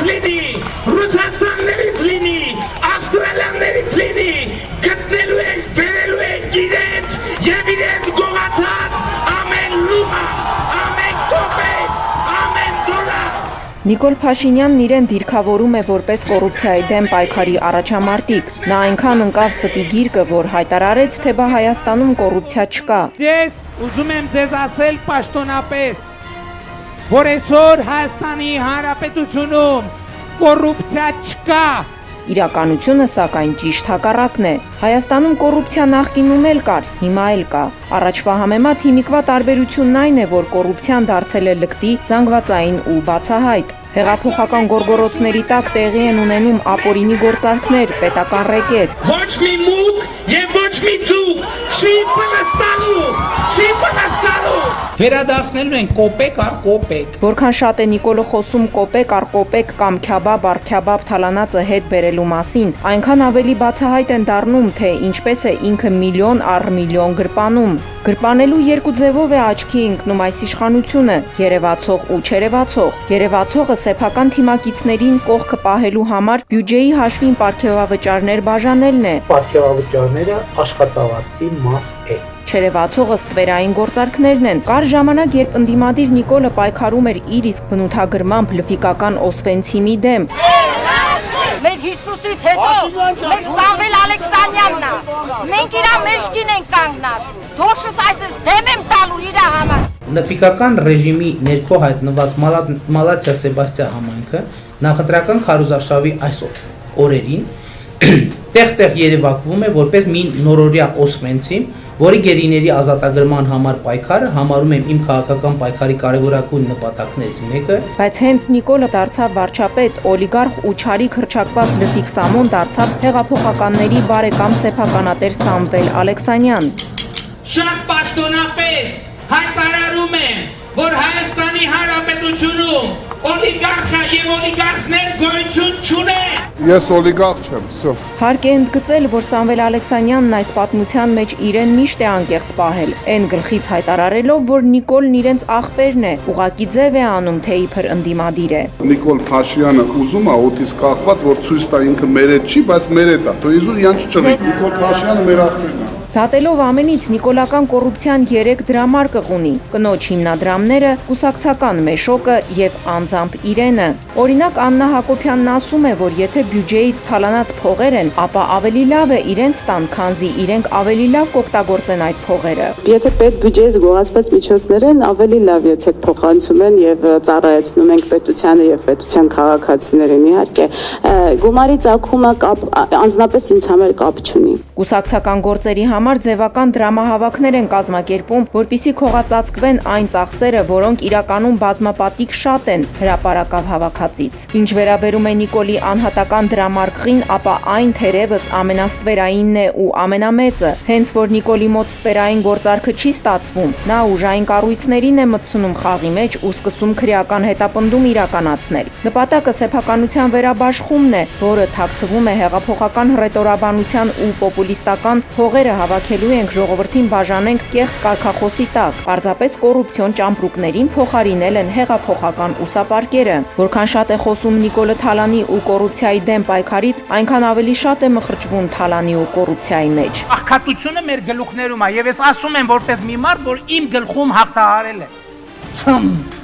լինի, ռուսաստաններից լինի, ավստրալիաներից լինի, գտնելու են, բերելու են իրենց և իրենց գողացած ամեն լուղա, ամեն կոպեկ, ամեն դոլար։ Նիկոլ Փաշինյանն իրեն դիրքավորում է որպես կոռուպցիայի դեմ պայքարի առաջամարտիկ։ Նա այնքան ընկավ ստի գիրկը, որ հայտարարեց, թե բա Հայաստանում կոռուպցիա չկա։ Ես ուզում եմ ձեզ ասել պաշտոնապես, որ այսօր Հայաստանի Հանրապետությունում կոռուպցիա չկա։ Իրականությունը սակայն ճիշտ հակառակն է։ Հայաստանում կոռուպցիա նախկինում էլ կար, հիմա էլ կա։ Առաջվա համեմատ հիմիկվա տարբերությունն այն է, որ կոռուպցիան դարձել է լկտի, զանգվածային ու բացահայտ։ Հեղափոխական գորգորոցների տակ տեղի են ունենում ապօրինի գործարքներ, պետական ռեկետ։ Ոչ մի մուկ և ոչ մի ձուկ չի պլստալու, չի պլստալու։ Վերադասնելու են կոպեկ առ կոպեկ։ Որքան շատ է Նիկոլը խոսում կոպեկ առ կոպեկ կամ քյաբաբ առ քյաբաբ թալանածը հետ բերելու մասին, այնքան ավելի բացահայտ են դառնում, թե ինչպես է ինքը միլիոն առ միլիոն գրպանում։ Գրպանելու երկու ձևով է աչքի ընկնում այս իշխանությունը՝ երևացող ու չերևացող։ Երևացողը սեփական թիմակիցներին կողքը պահելու համար բյուջեի հաշվին պարգևավճարներ բաժանելն է։ Պարգևավճարները աշխատավարձի մաս է։ Չերևացողը ստվերային գործարքներն են։ Կար ժամանակ, երբ ընդդիմադիր Նիկոլը պայքարում էր իր իսկ բնութագրմամբ լֆիկական Օսվենցիմի դեմ։ Մեր Հիսուսից հետո մեր Սամվել Ալեքսանյանն է։ Մենք իրա մեջքին ենք կանգնած։ Դոշս այսպես դեմ եմ տալու իրա համար։ Լֆիկական ռեժիմի ներքո հայտնված Մալացիա Սեբաստիա համայնքը նախընտրական քարոզարշավի այս օրերին տեղ-տեղ երևակվում է որպես մի նորորյա Օսվենցիմ, որի գերիների ազատագրման համար պայքարը համարում եմ իմ քաղաքական պայքարի կարևորագույն նպատակներից մեկը։ Բայց հենց Նիկոլը դարձավ վարչապետ, օլիգարխ ու չարիք հռչակված լֆիկ Սամոն դարձավ հեղափոխականների բարեկամ սեփականատեր Սամվել Ալեքսանյան։ Շատ պաշտոնապես հայտարարում եմ, որ Հայաստանի Հանրապետությունում օլիգարխա և օլիգարխներ գոյություն չունեն։ Ես օլիգարխ չեմ, всё։ Հարկ է ընդգծել, որ Սամվել Ալեքսանյանն այս պատմության մեջ իրեն միշտ է անկեղծ պահել, այն գլխից հայտարարելով, որ Նիկոլն իրենց աղբերն է, ուղղակի ձև է անում, թե իբր ընդդիմադիր է։ Նիկոլ Փաշինյանը ուզում է օդից կախված, որ ցույց տա ինքը մեր հետ չի, բայց մեր հետ է։ Դու իզուր յանչ չռի։ Նիկոլ Փաշինյանը մեր աղբերն է։ Դատելով ամենից նիկոլական կոռուպցիան 3 դրամարկղ ունի՝ կնոջ հիմնադրամները, կուսակցական մեշոկը եւ անձամբ իրենը։ Օրինակ Աննա Հակոբյանն ասում է, որ եթե բյուջեից թալանած փողեր են, ապա ավելի լավ է իրենց տան, քանզի իրենք ավելի լավ կօգտագործեն այդ փողերը։ Եթե պետ բյուջեից գողացված միջոցներ են, ավելի լավ եթե փոխանցում են եւ ծառայեցնում ենք պետությանը եւ պետության քաղաքացիներին, իհարկե։ Գումարի ծագումը անձնապես ինձ համար կապ չունի։ Կուսակցական գործերի համար ձևական դրամահավաքներ են կազմակերպում, որպիսի քողածածկվեն այն ծախսերը, որոնք իրականում բազմապատիկ շատ են հրապարակավ հավաքածից։ Ինչ վերաբերում է Նիկոլի անհատական դրամարկղին, ապա այն թերևս ամենաստվերայինն է ու ամենամեծը։ Հենց որ Նիկոլի մոտ ստվերային գործարքը չի ստացվում, նա ուժային կառույցներին է մտցնում խաղի մեջ ու սկսում քրեական հետապնդում իրականացնել։ Նպատակը սեփականության վերաբաշխումն է, որը թաքցվում է հեղափոխական հռետորաբանության ու պոպուլիստական հողերը հավաքելու ենք ժողովրդին բաժանենք կեղծ կարգախոսի տակ, պարզապես կոռուպցիոն ճամպրուկներին փոխարինել են հեղափոխական ուսապարկերը։ Որքան շատ է խոսում Նիկոլը Թալանի ու կոռուպցիայի դեմ պայքարից, այնքան ավելի շատ է մխրճվում Թալանի ու կոռուպցիայի մեջ։ Աղքատությունը մեր գլուխներում է, եւ ես ասում եմ որպես մի մարդ, որ իմ գլխում հաղթահարել է։